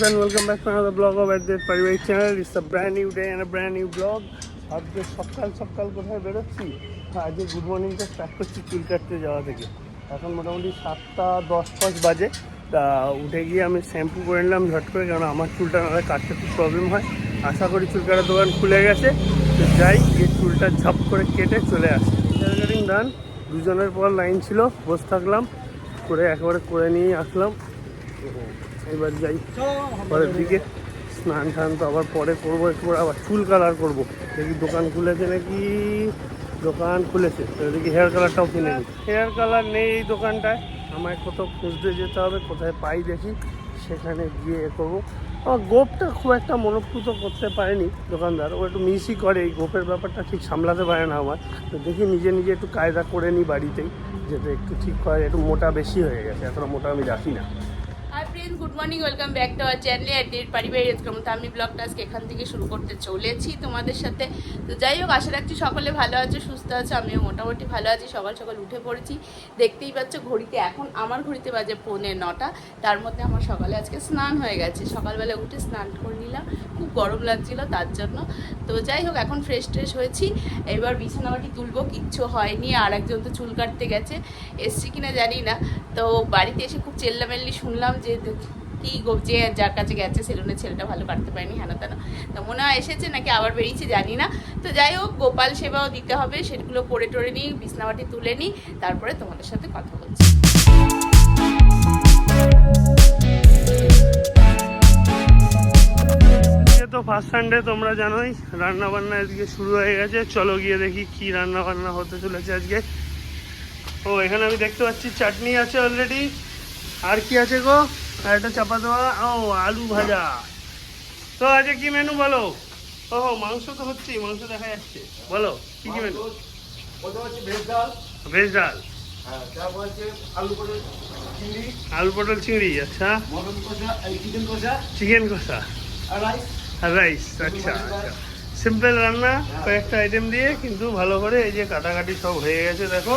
and welcome back to another vlog of Advait Parivarik channel. It's a brand new day and a brand new vlog. আজকে সকাল কোথায় বেরোচ্ছি, আজকে good মর্নিংটা start করছি চুল কাটতে যাওয়া থেকে। এখন মোটামুটি 7:10 বাজে। তা উঠে গিয়ে আমি শ্যাম্পু করে নিলাম ঝট করে, কারণ আমার চুলটা না কাটতে খুব প্রবলেম হয়। আশা করি চুল কাটার দোকান খুলে গেছে, তো যাই গিয়ে চুলটা ঝপ করে কেটে চলে আসি। হেয়ার কাটিং ডান, দুজনের পর লাইন ছিল, বসে থাকলাম, করে একেবারে করে নিয়ে আসলাম। এবার যাই পরের দিকে, স্নান টান তো আবার পরে করবো, একটু আবার চুল কালার করবো। দেখি দোকান খুলেছে নাকি, দোকান খুলেছে তো দেখি হেয়ার কালারটাও কিনে নিই। হেয়ার কালার নেই এই দোকানটায়, আমায় কোথাও খুঁজতে যেতে হবে, কোথায় পাই দেখি সেখানে গিয়ে করবো। আমার গোপটা খুব একটা মনোপ্রুত করতে পারেনি দোকানদার, ও একটু মিসই করে, এই গোপের ব্যাপারটা ঠিক সামলাতে পারে না আমার। তো দেখি নিজে একটু কায়দা করে নিই বাড়িতেই, যেটা একটু ঠিক করে। একটু মোটা বেশি হয়ে গেছে, এতটা মোটা আমি রাখি না। Hi friends, good morning, welcome back to our channel অ্যাডভেট পারিবারিক। তো আমি ব্লগটা আজকে এখান থেকে শুরু করতে চলেছি তোমাদের সাথে। তো যাই হোক, আশা রাখছি সকলে ভালো আছে, সুস্থ আছে। আমিও মোটামুটি ভালো আছি। সকাল সকাল উঠে পড়েছি, দেখতেই পাচ্ছ ঘড়িতে, এখন আমার ঘড়িতে বাজে 9:45। তার মধ্যে আমার সকালে আজকে স্নান হয়ে গেছে, সকালবেলা উঠে স্নান করে নিলাম, খুব গরম লাগছিল তার জন্য। তো যাই হোক, এখন ফ্রেশ ট্রেশ হয়েছি, এবার বিছানাবাটি তুলবো, কিচ্ছু হয়নি। আর একজন তো চুল কাটতে গেছে, এসছি কিনা জানি না। তো বাড়িতে এসে খুব চেল্লামেল্লি শুনলাম যে কি যে যার কাছে গেছে সেলুনের ছেলেটা ভালো কাটতে পারেনি, হেন তেন। তো মনে হয় এসেছে নাকি আবার বেরিয়েছে জানি না। তো যাই হোক, গোপাল সেবাও দিতে হবে, সেগুলো করে টোরে নিই, বিছনাবাটি তুলে নিই, তারপরে তোমাদের সাথে কথা বলছি। তো ফার্স্ট সানডে তোমরা জানোই, রান্না বান্না আজকে শুরু হয়ে গেছে। চলো গিয়ে দেখি কি রান্না বান্না হতে চলেছে আজকে। ও এখানে আমি দেখতে পাচ্ছি চাটনি আছে অলরেডি, আর কি আছে গো, আর একটা চাপা দেওয়া, ও আলু ভাজা। তো আজকে কি মেনু বলো? ও মাংস তো হচ্ছেই, মাংস দেখা যাচ্ছে, বলো কি কি মেনু? ভেজ ডাল, আলু পটল চিংড়ি, আচ্ছা, চিকেন কষা আর রাইস। আচ্ছা আচ্ছা, সিম্পল রান্না, কয়েকটা আইটেম দিয়ে, কিন্তু ভালো করে। এই যে কাটাকাটি সব হয়ে গেছে দেখো,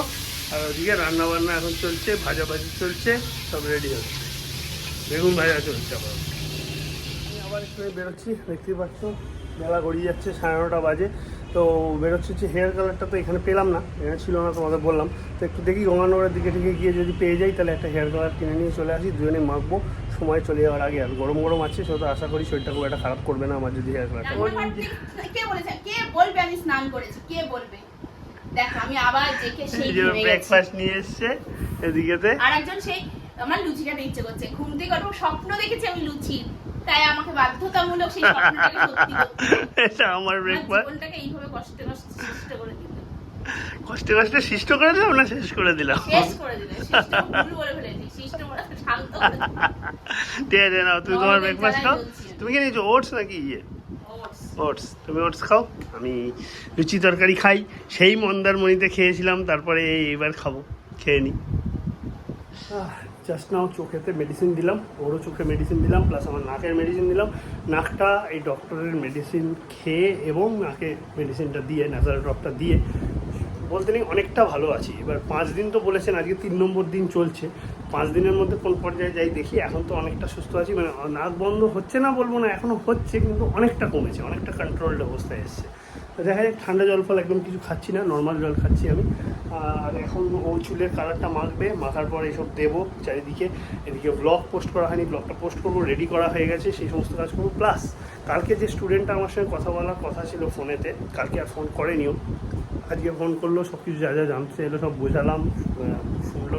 আর ওদিকে রান্না বান্না এখন চলছে, ভাজাভাজি চলছে, সব রেডি হচ্ছে, বেগুন ভাজা চলছে। আবার একটু বেরোচ্ছি, দেখতেই পাচ্ছ বেলা গড়িয়ে যাচ্ছে, 9:30 বাজে। তো বেরোচ্ছি হচ্ছে, হেয়ার কালারটা তো এখানে পেলাম না, এখানে ছিল না, তোমাদের বললাম। তো একটু দেখি গঙ্গানগরের দিকে গিয়ে যদি পেয়ে যাই, তাহলে একটা হেয়ার কালার কিনে নিয়ে চলে আসি, দুজনে মাখবো সময় চলে যাওয়ার আগে। আর গরম গরম আছে, সেটা আশা করি শরীরটা খুব একটা খারাপ করবে না আমার যদি হেয়ার কালারটা। কে বলেছে, কে বলবে আমি স্নান করেছি, কে বলবে? দেখো আমি আবার দেখে সেই ব্রেকফাস্ট নিয়ে এসছে এদিকেতে, আর একজন সেই আমার লুচি খেতে ইচ্ছে করছে, ঘুম থেকে উঠে স্বপ্ন দেখেছি আমি লুচি, তাই আমাকে বাধ্যতামূলক সেই স্বপ্নটাকে সত্যি করতে। এটা আমার ব্রেকফাস্ট, জীবনটাকে এইভাবে কষ্টে কষ্টে সৃষ্ট করে দিল, কষ্টে কষ্টে সৃষ্ট করে দিলাম না শেষ করে দিলাম, শেষ করে দিলে। সৃষ্ট ভুল বলে ফেলেছি, সৃষ্ট বলে শান্ত করে দিল। ঠিক আছে, নাও তুমি তোমার ব্রেকফাস্ট খাও। তুমি কি নিয়েছো, ওটস নাকি? ওটস, তুমি ওটস খাও, আমি লুচি তরকারি খাই। সেই মন্দারমণিতে খেয়েছিলাম, তারপরে এইবার খাবো, খেয়ে নিই। জাস্ট নাও চোখেতে মেডিসিন দিলাম, ওরও চোখে মেডিসিন দিলাম, প্লাস আমার নাকের মেডিসিন দিলাম। নাকটা এই ডক্টরের মেডিসিন খেয়ে এবং নাকে মেডিসিনটা দিয়ে, ন্যাচারাল ড্রপটা দিয়ে বলতে নেই অনেকটা ভালো আছি। এবার 5 দিন তো বলেছেন, আজকে 3 নম্বর দিন চলছে। 5 দিনের মধ্যে কোন পর্যায়ে যাই দেখি। এখন তো অনেকটা সুস্থ আছি, মানে নাক বন্ধ হচ্ছে না বলবো না, এখনও হচ্ছে, কিন্তু অনেকটা কমেছে, অনেকটা কন্ট্রোলড অবস্থায় এসছে। তো দেখা যাক, ঠান্ডা জল ফল একদম কিছু খাচ্ছি না, নর্মাল জল খাচ্ছি আমি। আর এখন ও চুলের কালারটা মাখবে, মাখার পর এইসব দেবো চারিদিকে। এদিকে ব্লগ পোস্ট করা হয়নি, ব্লগটা পোস্ট করবো, রেডি করা হয়ে গেছে, সেই সমস্ত কাজ করবো। প্লাস কালকে যে স্টুডেন্টটা আমার সঙ্গে কথা বলার কথা ছিল ফোনেতে, কালকে আর ফোন করেনিও, আজকে ফোন করলো, সব কিছু যা যা জানতে এলো সব বোঝালাম, শুনলো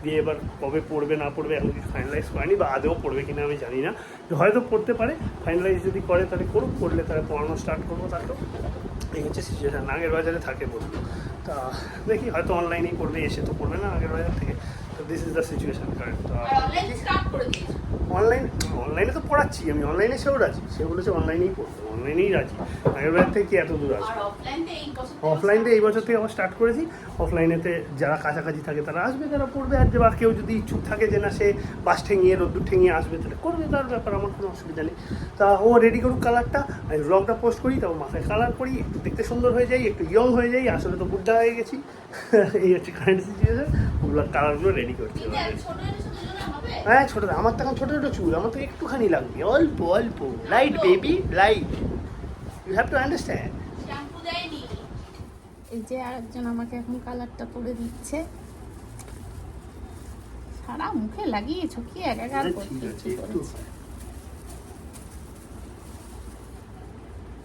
দিয়ে। এবার কবে পড়বে না পড়বে এখন কিছু ফাইনালাইজ করেনি, বা আদেও পড়বে কিনা আমি জানি না। হয়তো পড়তে পারে, ফাইনালাইজ যদি করে তাহলে করুক, করলে তাহলে পড়ানো স্টার্ট করবো। তারপর এই হচ্ছে সিচুয়েশান, আগের বাজারে থাকে বলবো। তা দেখি, হয়তো অনলাইনেই পড়বে, এসে তো পড়বে না আগের বাজার থেকে। তো this is the situation current. তো অনলাইনে তো পড়াচ্ছি আমি, অনলাইনে সেও রাজি, সে বলেছে অনলাইনেই পড়বো, অনলাইনেই রাজি। আগের বাজার থেকে কি এত দূর আছে? অফলাইনটা এই বছর থেকে আবার স্টার্ট করেছি। অফলাইনেতে যারা কাছাকাছি থাকে তারা আসবে, তারা পড়বে। আর বা কেউ যদি ইচ্ছুক থাকে যে না সে বাস ঠেঙিয়ে রোদ্দুর ঠেঙিয়ে আসবে, তাহলে করবে, তার ব্যাপার, আমার কোনো অসুবিধা নেই। তা ও রেডি করুক কালারটা, আমি ব্লগটা পোস্ট করি, তারপর মাথায় কালার করি, একটু দেখতে সুন্দর হয়ে যাই, একটু ইয়ং হয়ে যাই, আসলে তো বুদ্ধা হয়ে গেছি। এই হচ্ছে কারেন্ট সিচুয়েশন। ওগুলো কালারগুলো রেডি করছি। হ্যাঁ ছোট, আমার তো এখন ছোট ছোট চুল, আমার তো একটুখানি লাগবে, অল্প অল্প, light baby light, you have to understand. Shampoo দেয়নি। এই যে আরেকজন আমাকে এখন কালারটা করে দিচ্ছে, সারা মুখে লাগিয়েছো কি একাকার ঠিক আছে একটু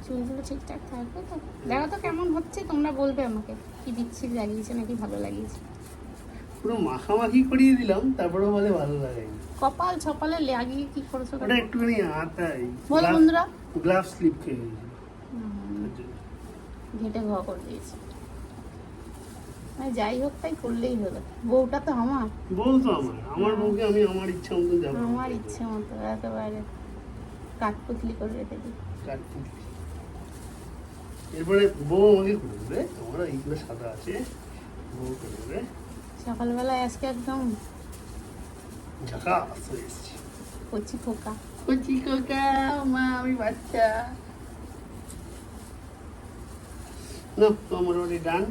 চুলগুলো ঠিকঠাক থাকবে তো? দেখো তো কেমন হচ্ছে, তোমরা বলবে আমাকে কি বিচ্ছিরি লাগিয়েছে নাকি ভালো লাগিয়েছে। পুরো মাখামাখি করিয়ে দিলাম, তারপরে বলে ভালো লাগেনি। কপাল ছপালে লাগিয়ে কি করেছো? ওটা একটুখানি আতাই বলো বন্ধুরা, গ্লাভ স্লিপ খেয়ে গেছি। ঘেটে ঘ করে দিয়েছে। যাই হোক তাই করলেই হলো, বউটা তো আমার, বউ তো আমার বউকে আমি আমার ইচ্ছা মতো যাবো, আমার ইচ্ছে মতো একেবারে কাঠপুতলি করে রেখে দিই। এরপরে বউ আমাকে করে দেবে, তোমার এইগুলো সাদা আছে, বউ করে দেবে। সকালবেলায় আজকে একদম ঝাঁকাস হয়ে এসছি। কচি খোকা, কচি খোকা মা, আমি বাচ্চা। না তো আমার ওটি ডান।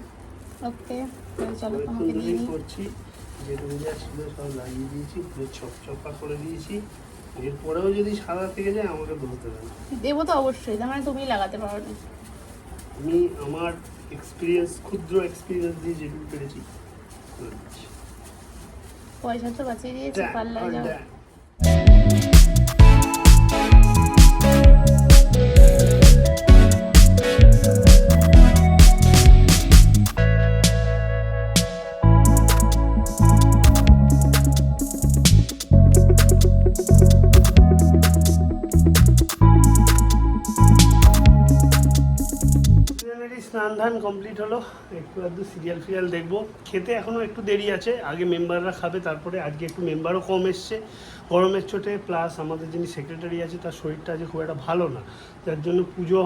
ওকে চলো তোমাকে দিয়ে নিই। করছি যেটুকু যা ছিল সব লাগিয়ে দিয়েছি, পুরো চপচপা করে দিয়েছি। এরপরেও যদি সাদা থেকে যায় আমাকে ধরতে হবে না, দেবো তো অবশ্যই, তার মানে তুমি লাগাতে পারো না। আমি আমার এক্সপিরিয়েন্স, ক্ষুদ্র এক্সপিরিয়েন্স দিয়ে যেটুকু পেরেছি করে দিচ্ছি। পয়সা তো বাঁচিয়ে দিয়েছি, পার্লার যাও। স্নান ধান কমপ্লিট হলো, একটু আধটু সিরিয়াল ফিরিয়াল দেখবো। খেতে এখনও একটু দেরি আছে, আগে মেম্বাররা খাবে, তারপরে আজকে একটু মেম্বারও কম এসছে গরমের চোটে, প্লাস আমাদের যিনি সেক্রেটারি আছে তার শরীরটা আজকে খুব একটা ভালো না, যার জন্য পুজো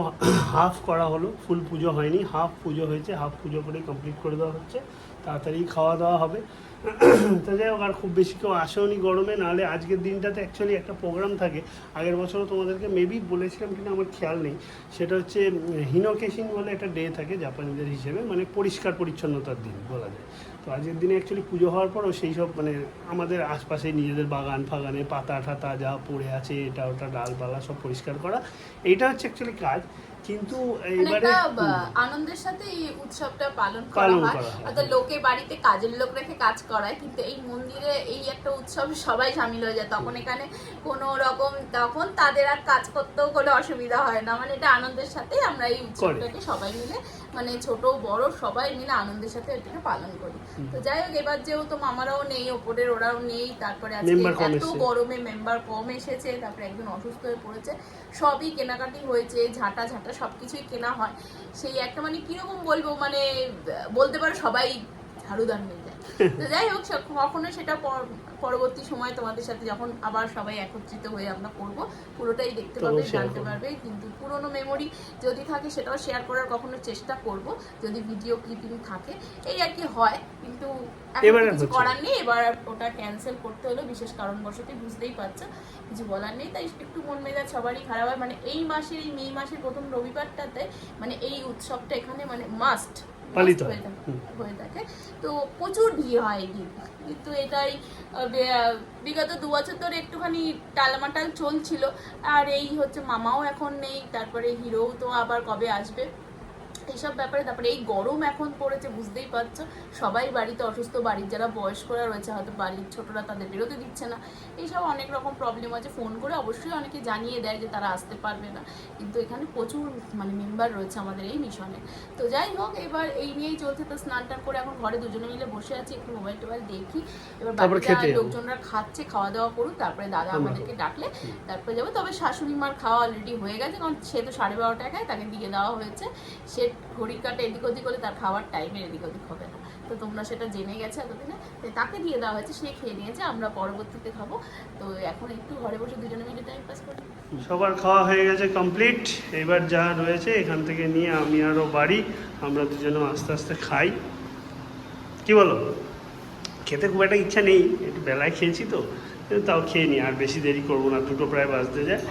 হাফ করা হলো, ফুল পুজো হয়নি, হাফ পুজো হয়েছে, হাফ পুজো করেই কমপ্লিট করে দেওয়া হচ্ছে, তাড়াতাড়ি খাওয়া দাওয়া হবে। তো যাই হোক, আর খুব বেশি কেউ আসেওনি গরমে, নাহলে আজকের দিনটাতে অ্যাকচুয়ালি একটা প্রোগ্রাম থাকে, আগের বছরও তোমাদেরকে মেবি বলেছিলাম কিনা আমার খেয়াল নেই, সেটা হচ্ছে হিনোকেশিন বলে একটা ডে থাকে জাপানিদের হিসেবে, মানে পরিষ্কার পরিচ্ছন্নতার দিন বলা যায়। তো আজকের দিনে অ্যাকচুয়ালি পুজো হওয়ার পরও সেই সব মানে আমাদের আশপাশে নিজেদের বাগান ফাগানে পাতা ঠাতা যা পড়ে আছে এটা ওটা ডালপালা সব পরিষ্কার করা, এইটা হচ্ছে অ্যাকচুয়ালি কাজ। কিন্তু এইবারে আনন্দের সাথে এই উৎসবটা পালন করা হয়, অর্থাৎ লোকে বাড়িতে কাজের লোক রেখে কাজ করায়, কিন্তু এই মন্দিরে এই একটা উৎসব সবাই সামিল হয়ে যায়, তখন এখানে কোনো রকম তখন তাদের আর কাজ করতেও কোনো অসুবিধা হয় না, মানে এটা আনন্দের সাথে আমরা এই উৎসবটাকে সবাই মিলে মানে ছোট বড় সবাই মিলে আনন্দের সাথে এটাকে পালন করি। তো যাই হোক, এবার যেহেতু মামারাও নেই, ওপরের ওরাও নেই, তারপরে আজকে এত গরমে মেম্বার কম এসেছে, তারপরে একজন অসুস্থ হয়ে পড়েছে, সবই কেনাকাটি হয়েছে, ঝাঁটা ঝাঁটা সবকিছুই কেনা হয়, সেই একটা মানে কিরকম বলবো, মানে বলতে পারো সবাই ঝাড়ুদার হয়ে যায়। তো যাই হোক, কখনো সেটা পরবর্তী সময় তোমাদের সাথে যখন আবার সবাই একত্রিত হয়ে আমরা করবো, পুরোটাই দেখতে পারবে, জানতে পারবে, কিন্তু পুরোনো মেমোরি যদি থাকে সেটাও শেয়ার করার কখনো চেষ্টা করব, যদি ভিডিও ক্লিপিং থাকে, এই আর কি হয়, কিন্তু কিছু করার নেই, এবার ওটা ক্যান্সেল করতে হলো বিশেষ কারণবশত, বুঝতেই পারছো, কিছু বলার নেই, তাই একটু মন মেজাজ সবারই খারাপ হয়, মানে এই মাসের এই মে মাসের প্রথম রবিবারটাতে মানে এই উৎসবটা এখানে মানে মাস্ট পালিত হয়ে থাকে, তো প্রচুর ভিড় হয় এই দিন, কিন্তু এটাই বিগত 2 বছর ধরে একটুখানি টালমাটাল চলছিল, আর এই হচ্ছে মামাও এখন নেই, তারপরে হিরোও তো আবার কবে আসবে, এইসব ব্যাপারে, তারপরে এই গরম এখন পড়েছে বুঝতেই পারছো, সবাই বাড়িতে অসুস্থ, বাড়ির যারা বয়স্করা রয়েছে হয়তো বাড়ির ছোটরা তাদের বেরোতে দিচ্ছে না, এইসব অনেক রকম প্রবলেম আছে, ফোন করে অবশ্যই অনেকে জানিয়ে দেয় যে তারা আসতে পারবে না, কিন্তু এখানে প্রচুর মানে মেম্বার রয়েছে আমাদের এই মিশনে। তো যাই হোক, এবার এই নিয়েই চলছে, তো স্নান টান করে এখন ঘরে দুজনে মিলে বসে আছি, একটু মোবাইল টোবাইল দেখি, এবার বাড়িতে লোকজনরা খাচ্ছে, খাওয়া দাওয়া করুক, তারপরে দাদা আমাদেরকে ডাকলে তারপরে যাবো, তবে শাশুড়ি মার খাওয়া অলরেডি হয়ে গেছে, কারণ সে তো 12:30 তাকে দিয়ে দেওয়া হয়েছে, সে ঘড়ির কাটা এদিক ওদিক হলে তার খাওয়ার টাইমের এদিক ওদিক হবে না, তো তোমরা সেটা জেনে গেছে এতদিনে, তাকে দিয়ে দেওয়া হয়েছে, সে খেয়ে নিয়েছে, আমরা পরবর্তীতে খাবো, তো এখন একটু ঘরে বসে দুজনে মিলে টাইম পাস করি। সবার খাওয়া হয়ে গেছে কমপ্লিট, এবার যা রয়েছে এখান থেকে নিয়ে আমি আরও বাড়ি, আমরা দুজনে আস্তে আস্তে খাই, কি বলো? খেতে খুব একটা ইচ্ছা নেই, একটু বেলায় খেয়েছি তো, তাও খেয়ে নিই, আর বেশি দেরি করবো না, 2টো প্রায় বাজতে যায়।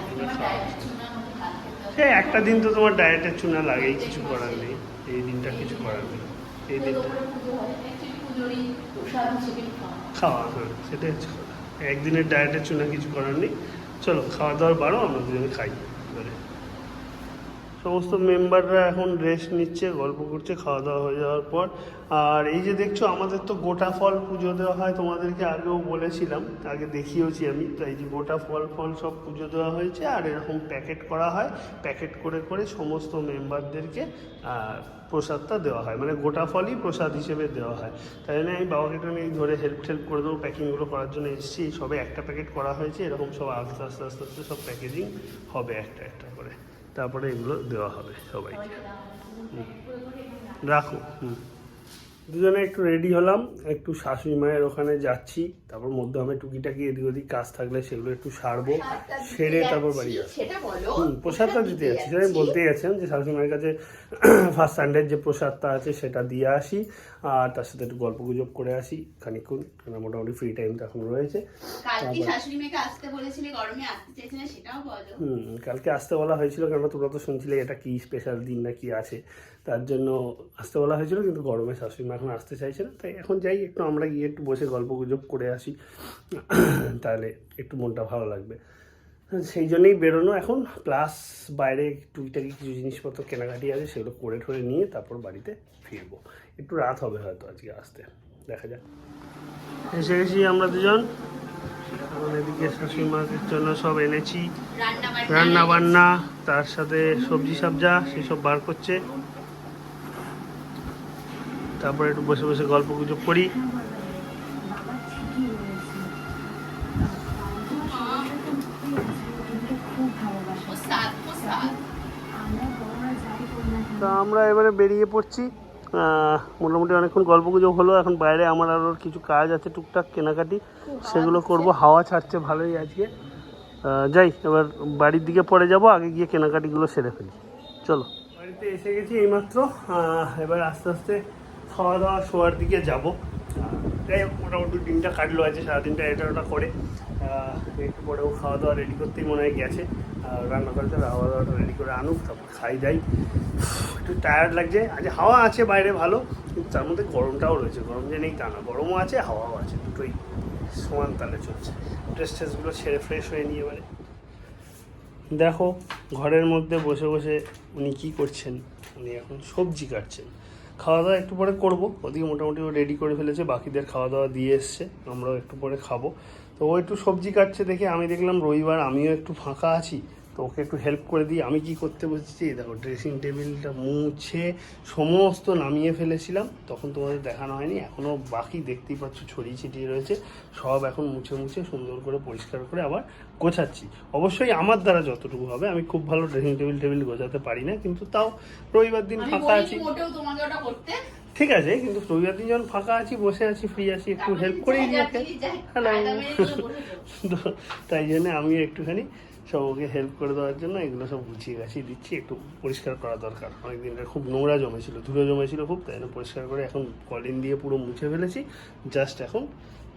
সে একটা দিন তো তোমার ডায়েটের চুনা লাগেই, কিছু করার নেই, এই দিনটা কিছু করার নেই, এই দিনটা খাওয়া, হ্যাঁ সেটাই হচ্ছে কথা। একদিনের ডায়েটের জন্য কিছু করার নেই। চলো খাওয়া দাওয়ার বারো, আমরা দুজনে খাই। এবারে সমস্ত মেম্বাররা এখন রেস্ট নিচ্ছে, গল্প করছে খাওয়া দাওয়া হয়ে যাওয়ার পর। আর এই যে দেখছো আমাদের তো গোটা ফল পুজো দেওয়া হয়, তোমাদেরকে আগেও বলেছিলাম, আগে দেখিয়েওছি আমি। তো এই যে গোটা ফল সব পুজো দেওয়া হয়েছে, আর এরকম প্যাকেট করা হয়, প্যাকেট করে করে সমস্ত মেম্বারদেরকে প্রসাদটা দেওয়া হয়, মানে গোটা ফলই প্রসাদ হিসেবে দেওয়া হয়। তাই জন্য আমি বাবাকে একটু ধরে হেল্প করে দেবো, প্যাকিংগুলো করার জন্য এসেছি। সবে একটা প্যাকেট করা হয়েছে, এরকম সব আস্তে আস্তে আস্তে আস্তে সব প্যাকেজিং হবে একটা একটা করে, তারপরে এগুলো দেওয়া হবে সবাইকে। রাখো। দুজনে একটু রেডি হলাম, একটু শাশুড়ি মায়ের ওখানে যাচ্ছি, তারপর মধ্যে আমি টুকিটাকি এদিক ওদিক কাজ থাকলে সেগুলো একটু সারবো, সেরে তারপর বাড়ি আসবো। প্রসাদটা দিতে যাচ্ছি, সেটা আমি বলতেই যাচ্ছিলাম যে শাশুড়ি মায়ের কাছে ফার্স্ট সানডের যে প্রসাদটা আছে সেটা দিয়ে আসি, আর তার সাথে একটু গল্প গুজব করে আসি খানিকক্ষণ, কেন মোটামুটি ফ্রি টাইম তো এখন রয়েছে। কালকে আসতে বলা হয়েছিল, কেননা তোমরা তো শুনছিলে এটা কি স্পেশাল দিন না কি আছে, তার জন্য আসতে বলা হয়েছিল, কিন্তু গরমে শাশুড়ি মা এখন আসতে চাইছে না। তাই এখন যাই, একটু আমরা গিয়ে একটু বসে গল্প গুজব করে আসি, তাহলে একটু মনটা ভালো লাগবে। সেই জন্যই বেরোনো এখন, প্লাস বাইরে টুকিটাকি কিছু জিনিসপত্র কেনাকাটি আছে, সেগুলো করে ঠরে নিয়ে তারপর বাড়িতে ফিরবো। একটু রাত হবে হয়তো আজকে আসতে, দেখা যাক। এসে গেছি আমরা দুজন, এখন এদিকে শাশুড়ি মার জন্য সব এনেছি রান্না বান্না, তার সাথে সবজি সাবজা সেসব বার করছে, তারপরে একটু বসে বসে গল্প গুজব করি। তা আমরা এবারে বেরিয়ে পড়ছি, মোটামুটি অনেকক্ষণ গল্প গুজব হলো। এখন বাইরে আমার আরও কিছু কাজ আছে টুকটাক কেনাকাটি, সেগুলো করব। হাওয়া ছাড়ছে ভালোই আজকে। যাই এবার বাড়ির দিকে পরে যাব, আগে গিয়ে কেনাকাটিগুলো সেরে ফেলি। চলো, বাড়িতে এসে গেছি এইমাত্র, এবার আস্তে আস্তে খাওয়া দাওয়া শোয়ার দিকে যাব। যাই হোক, মোটামুটি দিনটা কাটলো আজকে, সারাদিনটা এটা ওটা করে। একটু পরেও খাওয়া দাওয়া রেডি করতেই মনে হয় গেছে, রান্না করতে খাওয়া দাওয়াটা রেডি করে আনুক, তারপর খাই যাই। একটু টায়ার্ড লাগছে, আজ হাওয়া আছে বাইরে ভালো, কিন্তু তার মধ্যে গরমটাও রয়েছে। গরম যে নেই তা না, গরমও আছে হাওয়াও আছে, দুটোই সমান তালে চলছে। ড্রেসগুলো ছেড়ে ফ্রেশ হয়ে নিয়ে এবারে দেখো ঘরের মধ্যে বসে বসে উনি কী করছেন, উনি এখন সবজি কাটছেন। খাওয়া দাওয়া একটু পরে করবো, ওদিকে মোটামুটি ও রেডি করে ফেলেছে, বাকিদের খাওয়া দাওয়া দিয়ে এসছে, আমরাও একটু পরে খাবো। তো ও একটু সবজি কাটছে দেখে আমি দেখলাম রবিবার আমিও একটু ফাঁকা আছি, তো ওকে একটু হেল্প করে দিই। আমি কি করতে বসেছি, দেখো ড্রেসিং টেবিলটা মুছে সমস্ত নামিয়ে ফেলেছিলাম, তখন তোমাদের দেখানো হয়নি, এখনও বাকি দেখতেই পাচ্ছ ছড়িয়ে ছিটিয়ে রয়েছে। সব এখন মুছে মুছে সুন্দর করে পরিষ্কার করে আবার গোছাচ্ছি। অবশ্যই আমার দ্বারা যতটুকু হবে, আমি খুব ভালো ড্রেসিং টেবিল গোছাতে পারি না, কিন্তু তাও রবিবার দিন ফাঁকা আছি, ঠিক আছে, কিন্তু রবিবার দিন যখন ফাঁকা আছি, বসে আছি, ফ্রি আছি, একটু হেল্প করেই দিই ওকে। হ্যালো, তাই জন্য আমি একটুখানি সব ওকে হেল্প করে দেওয়ার জন্য এগুলো সব গুছিয়ে গাছিয়ে দিচ্ছি। একটু পরিষ্কার করা দরকার, অনেকদিন খুব নোংরা জমেছিল, ধুলো জমেছিল খুব, তাই জন্য পরিষ্কার করে এখন কলিন দিয়ে পুরো মুছে ফেলেছি। জাস্ট এখন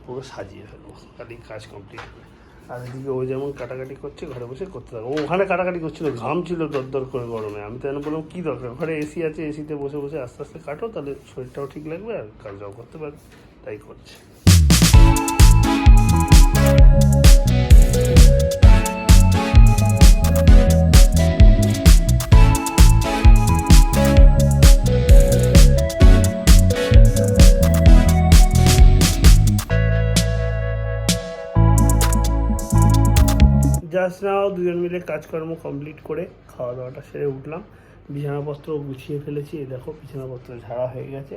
পুরো সাজিয়ে ফেলবো, খালি কাজ কমপ্লিট হবে। আর এদিকে ও যেমন কাটাকাটি করছে, ঘরে বসে করতে থাকো। ও ওখানে কাটাকাটি করছিল, ঘাম ছিল দরদর করে গরমে। আমি তাই বললাম কী দরকার, ঘরে এসি আছে, এসিতে বসে বসে আস্তে আস্তে কাটো, তাহলে শরীরটাও ঠিক লাগবে আর কাজটাও করতে পারবে, তাই করছে। জাস্ট নাও দুজন মিলে কাজকর্ম কমপ্লিট করে খাওয়া দাওয়াটা সেরে উঠলাম, বিছানাপত্র গুছিয়ে ফেলেছি। এই দেখো বিছানাপত্র ঝাড়া হয়ে গেছে,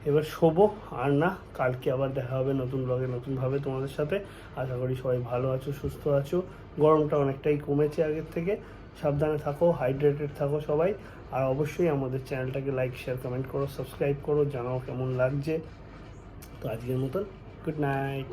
এবার শোবো। আর না, কালকে আবার দেখা হবে নতুন ব্লগে নতুনভাবে তোমাদের সাথে। আশা করি সবাই ভালো আছো, সুস্থ আছো। গরমটা অনেকটাই কমেছে আগের থেকে। সাবধানে থাকো, হাইড্রেটেড থাকো সবাই। আর অবশ্যই আমাদের চ্যানেলটাকে লাইক, শেয়ার, কমেন্ট করো, সাবস্ক্রাইব করো, জানাও কেমন লাগছে। তো আজকের মতন গুড নাইট।